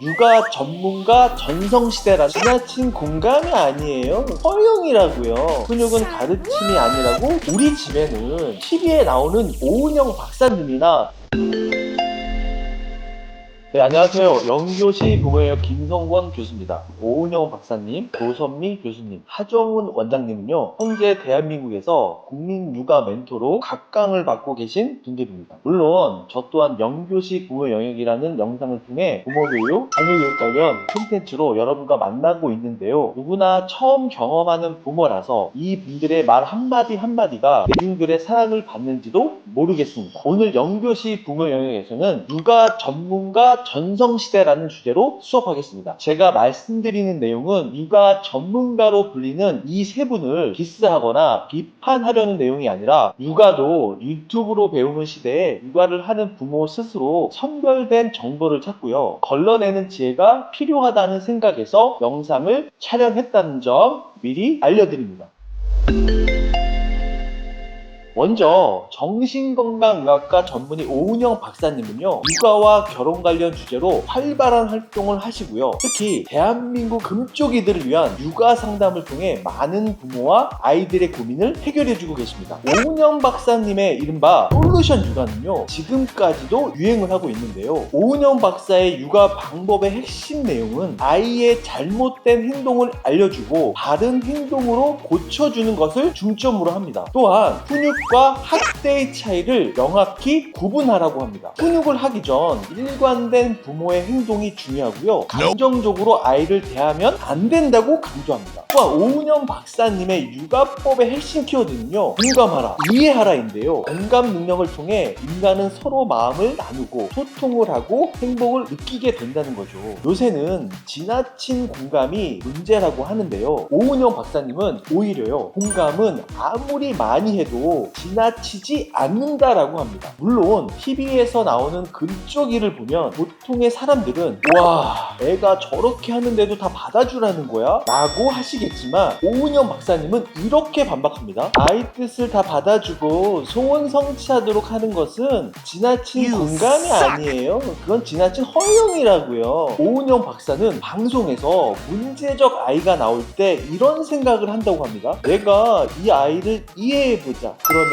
육아 전문가 전성시대라 지나친 공감이 아니에요. 허용이라고요. 훈육은 가르침이 아니라고 우리 집에는 TV에 나오는 오은영 박사님이나 네, 안녕하세요. 영교시 부모예요 김성권 교수입니다. 오은영 박사님, 조선미 교수님, 하정훈 원장님은요, 현재 대한민국에서 국민 육아 멘토로 각광을 받고 계신 분들입니다. 물론 저 또한 영교시 부모 영역이라는 영상을 통해 부모교육, 자녀교육 관련 콘텐츠로 여러분과 만나고 있는데요. 누구나 처음 경험하는 부모라서 이 분들의 말 한마디 한마디가 대중들의 사랑을 받는지도 모르겠습니다. 오늘 영교시 부모 영역에서는 육아 전문가 전성시대라는 주제로 수업하겠습니다. 제가 말씀드리는 내용은 육아 전문가로 불리는 이 세 분을 디스하거나 비판하려는 내용이 아니라 육아도 유튜브로 배우는 시대에 육아를 하는 부모 스스로 선별된 정보를 찾고요. 걸러내는 지혜가 필요하다는 생각에서 영상을 촬영했다는 점 미리 알려드립니다. 먼저 정신건강의학과 전문의 오은영 박사님은요, 육아와 결혼 관련 주제로 활발한 활동을 하시고요. 특히 대한민국 금쪽이들을 위한 육아 상담을 통해 많은 부모와 아이들의 고민을 해결해주고 계십니다. 오은영 박사님의 이른바 솔루션 육아는요, 지금까지도 유행을 하고 있는데요. 오은영 박사의 육아 방법의 핵심 내용은 아이의 잘못된 행동을 알려주고 바른 행동으로 고쳐주는 것을 중점으로 합니다. 또한 훈육과 학대의 차이를 명확히 구분하라고 합니다. 훈육을 하기 전 일관된 부모의 행동이 중요하고요. 감정적으로 아이를 대하면 안 된다고 강조합니다. 또한 오은영 박사님의 육아법의 핵심 키워드는요, 공감하라, 이해하라인데요. 공감 능력을 통해 인간은 서로 마음을 나누고 소통을 하고 행복을 느끼게 된다는 거죠. 요새는 지나친 공감이 문제라고 하는데요. 오은영 박사님은 오히려요, 공감은 아무리 많이 해도 지나치지 않는다라고 합니다. 물론 TV에서 나오는 금쪽이를 보면 보통의 사람들은 와, 애가 저렇게 하는데도 다 받아주라는 거야? 라고 하시겠지만 오은영 박사님은 이렇게 반박합니다. 아이 뜻을 다 받아주고 소원 성취하도록 하는 것은 지나친 공감이 아니에요. 그건 지나친 허용이라고요. 오은영 박사는 방송에서 문제적 아이가 나올 때 이런 생각을 한다고 합니다. 내가 이 아이를 이해해보자. 그러면서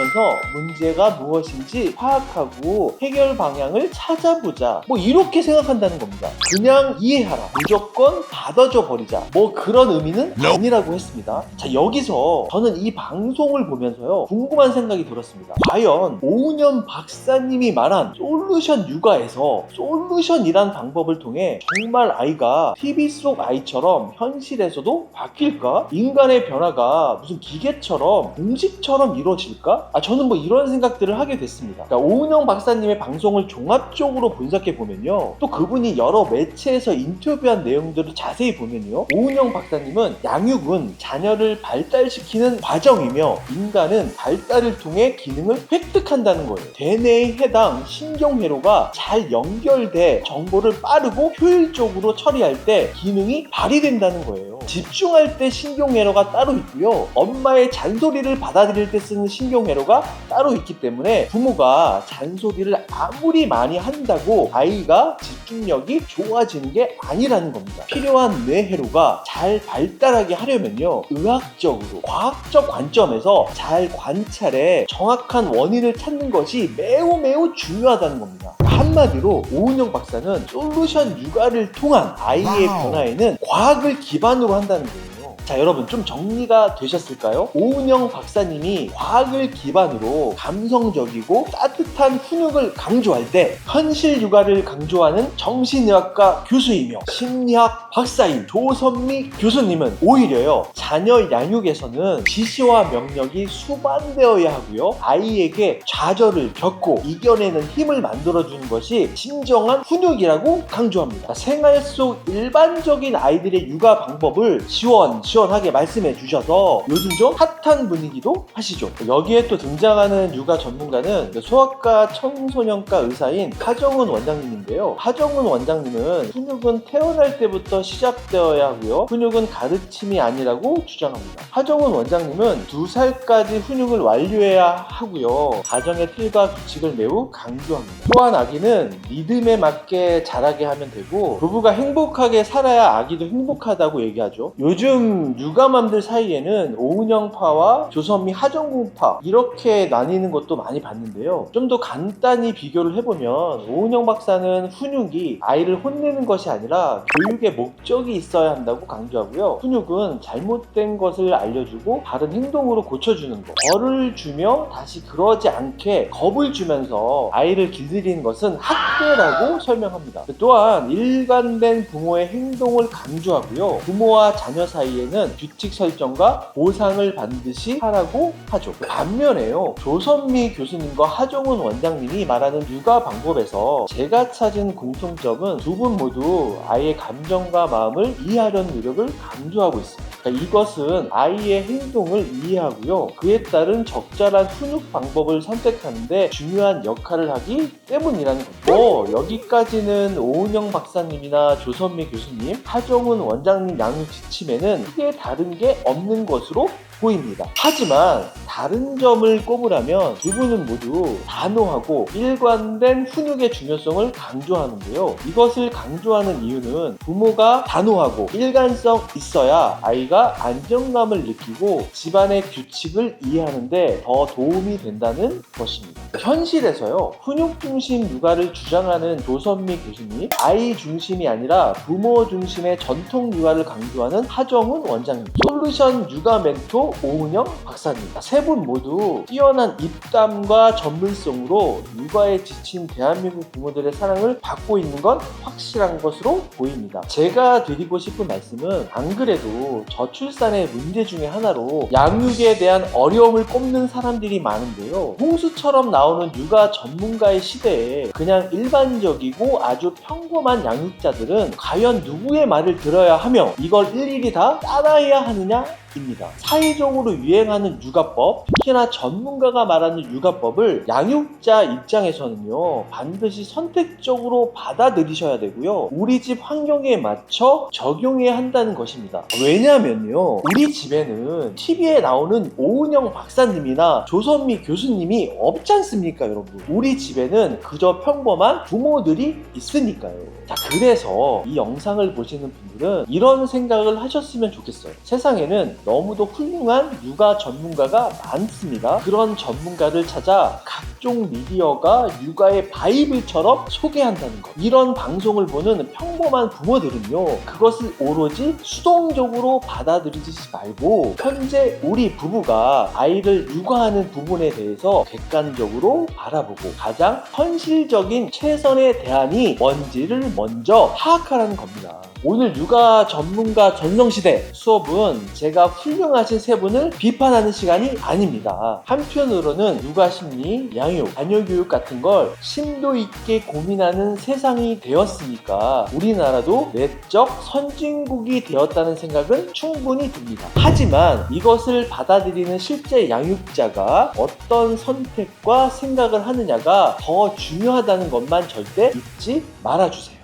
문제가 무엇인지 파악하고 해결 방향을 찾아보자. 뭐 이렇게 생각한다는 겁니다. 그냥 이해하라, 무조건 받아줘 버리자, 뭐 그런 의미는 아니라고 했습니다. 자, 여기서 저는 이 방송을 보면서요, 궁금한 생각이 들었습니다. 과연 오은영 박사님이 말한 솔루션 육아에서 솔루션이란 방법을 통해 정말 아이가 TV 속 아이처럼 현실에서도 바뀔까? 인간의 변화가 무슨 기계처럼 공식처럼 이루어질까? 저는 뭐 이런 생각들을 하게 됐습니다. 그러니까 오은영 박사님의 방송을 종합적으로 분석해 보면요, 또 그분이 여러 매체에서 인터뷰한 내용들을 자세히 보면요, 오은영 박사님은 양육은 자녀를 발달시키는 과정이며 인간은 발달을 통해 기능을 획득한다는 거예요. 대뇌에 해당 신경회로가 잘 연결돼 정보를 빠르고 효율적으로 처리할 때 기능이 발휘된다는 거예요. 집중할 때 신경회로가 따로 있고요, 엄마의 잔소리를 받아들일 때 쓰는 신경회로가 따로 있기 때문에 부모가 잔소리를 아무리 많이 한다고 아이가 집중력이 좋아지는 게 아니라는 겁니다. 필요한 뇌회로가 잘 발달하게 하려면요, 의학적으로 과학적 관점에서 잘 관찰해 정확한 원인을 찾는 것이 매우 중요하다는 겁니다. 한마디로 오은영 박사는 솔루션 육아를 통한 아이의 변화에는 과학을 기반으로 한다는 거예요. 자, 여러분 좀 정리가 되셨을까요? 오은영 박사님이 과학을 기반으로 감성적이고 따뜻한 훈육을 강조할 때 현실 육아를 강조하는 정신의학과 교수이며 심리학 박사인 조선미 교수님은 오히려요, 자녀 양육에서는 지시와 명령이 수반되어야 하고요, 아이에게 좌절을 겪고 이겨내는 힘을 만들어주는 것이 진정한 훈육이라고 강조합니다. 생활 속 일반적인 아이들의 육아 방법을 지원 시원하게 말씀해 주셔서 요즘 좀 핫한 분위기도 하시죠. 여기에 또 등장하는 육아 전문가는 소아과 청소년과 의사인 하정은 원장님인데요. 하정은 원장님은 훈육은 태어날 때부터 시작되어야 하고요. 훈육은 가르침이 아니라고 주장합니다. 하정은 원장님은 2살까지 훈육을 완료해야 하고요. 가정의 틀과 규칙을 매우 강조합니다. 또한 아기는 리듬에 맞게 자라게 하면 되고 부부가 행복하게 살아야 아기도 행복하다고 얘기하죠. 요즘 육아맘들 사이에는 오은영파와 조선미 하정궁파 이렇게 나뉘는 것도 많이 봤는데요. 좀 더 간단히 비교를 해보면 오은영 박사는 훈육이 아이를 혼내는 것이 아니라 교육의 목적이 있어야 한다고 강조하고요. 훈육은 잘못된 것을 알려주고 바른 행동으로 고쳐주는 것, 벌을 주며 다시 그러지 않게 겁을 주면서 아이를 길들이는 것은 학대라고 설명합니다. 또한 일관된 부모의 행동을 강조하고요. 부모와 자녀 사이에는 규칙 설정과 보상을 반드시 하라고 하죠. 반면에요, 조선미 교수님과 하정은 원장님이 말하는 육아 방법에서 제가 찾은 공통점은 두 분 모두 아이의 감정과 마음을 이해하려는 노력을 강조하고 있습니다. 이것은 아이의 행동을 이해하고요. 그에 따른 적절한 훈육 방법을 선택하는데 중요한 역할을 하기 때문이라는 거죠. 여기까지는 오은영 박사님이나 조선미 교수님, 하정은 원장님 양육 지침에는 크게 다른 게 없는 것으로 보입니다. 하지만 다른 점을 꼽으라면 두 분은 모두 단호하고 일관된 훈육의 중요성을 강조하는데요. 이것을 강조하는 이유는 부모가 단호하고 일관성 있어야 아이가 안정감을 느끼고 집안의 규칙을 이해하는데 더 도움이 된다는 것입니다. 현실에서요, 훈육 중심 육아를 주장하는 조선미 교수님, 아이 중심이 아니라 부모 중심의 전통 육아를 강조하는 하정은 원장님, 솔루션 육아 멘토 오은영 박사님, 세 분 모두 뛰어난 입담과 전문성으로 육아에 지친 대한민국 부모들의 사랑을 받고 있는 건 확실한 것으로 보입니다. 제가 드리고 싶은 말씀은 안 그래도 저출산의 문제 중에 하나로 양육에 대한 어려움을 꼽는 사람들이 많은데요. 홍수처럼 나오는 육아 전문가의 시대에 그냥 일반적이고 아주 평범한 양육자들은 과연 누구의 말을 들어야 하며 이걸 일일이 다 따라해야 하느냐? 입니다. 사회적으로 유행하는 육아법, 특히나 전문가가 말하는 육아법을 양육자 입장에서는요, 반드시 선택적으로 받아들이셔야 되고요. 우리 집 환경에 맞춰 적용해야 한다는 것입니다. 왜냐면요, 우리 집에는 TV에 나오는 오은영 박사님이나 조선미 교수님이 없지 않습니까, 여러분? 우리 집에는 그저 평범한 부모들이 있으니까요. 자, 그래서 이 영상을 보시는 분들은 이런 생각을 하셨으면 좋겠어요. 세상에는 너무도 훌륭한 육아 전문가가 많습니다. 그런 전문가를 찾아 각종 미디어가 육아의 바이블처럼 소개한다는 것. 이런 방송을 보는 평범한 부모들은요, 그것을 오로지 수동적으로 받아들이지 말고 현재 우리 부부가 아이를 육아하는 부분에 대해서 객관적으로 바라보고 가장 현실적인 최선의 대안이 뭔지를 먼저 파악하라는 겁니다. 오늘 육아 전문가 전성시대 수업은 제가 훌륭하신 세 분을 비판하는 시간이 아닙니다. 한편으로는 육아 심리, 양육, 자녀교육 같은 걸 심도 있게 고민하는 세상이 되었으니까 우리나라도 내적 선진국이 되었다는 생각은 충분히 듭니다. 하지만 이것을 받아들이는 실제 양육자가 어떤 선택과 생각을 하느냐가 더 중요하다는 것만 절대 잊지 말아주세요.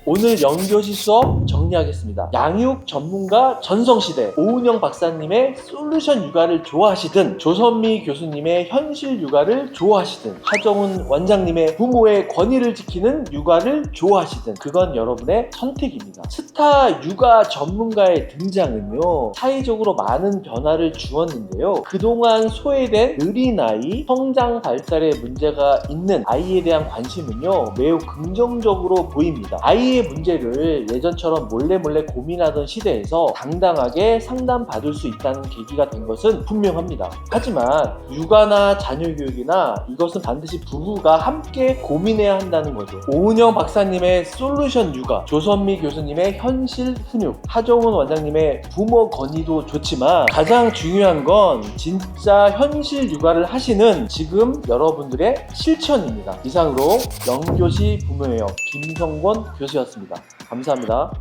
오늘 영교시 수업 정리하겠습니다. 양육 전문가 전성시대 오은영 박사님의 솔루션 육아를 좋아하시든 조선미 교수님의 현실 육아를 좋아하시든 하정은 원장님의 부모의 권위를 지키는 육아를 좋아하시든 그건 여러분의 선택입니다. 스타 육아 전문가의 등장은요, 사회적으로 많은 변화를 주었는데요. 그동안 소외된 어린아이 성장 발달에 문제가 있는 아이에 대한 관심은요, 매우 긍정적으로 보입니다. 아이의 문제를 예전처럼 몰래 고민하던 시대에서 당당하게 상담받을 수 있다는 계기가 된 것은 분명합니다. 하지만 육아나 자녀교육이나 이것은 반드시 부부가 함께 고민해야 한다는 거죠. 오은영 박사님의 솔루션 육아, 조선미 교수님의 현실 훈육, 하정은 원장님의 부모 권위도 좋지만 가장 중요한 건 진짜 현실 육아를 하시는 지금 여러분들의 실천입니다. 이상으로 영교시 부모예요 김성권 교수였습니다. 감사합니다.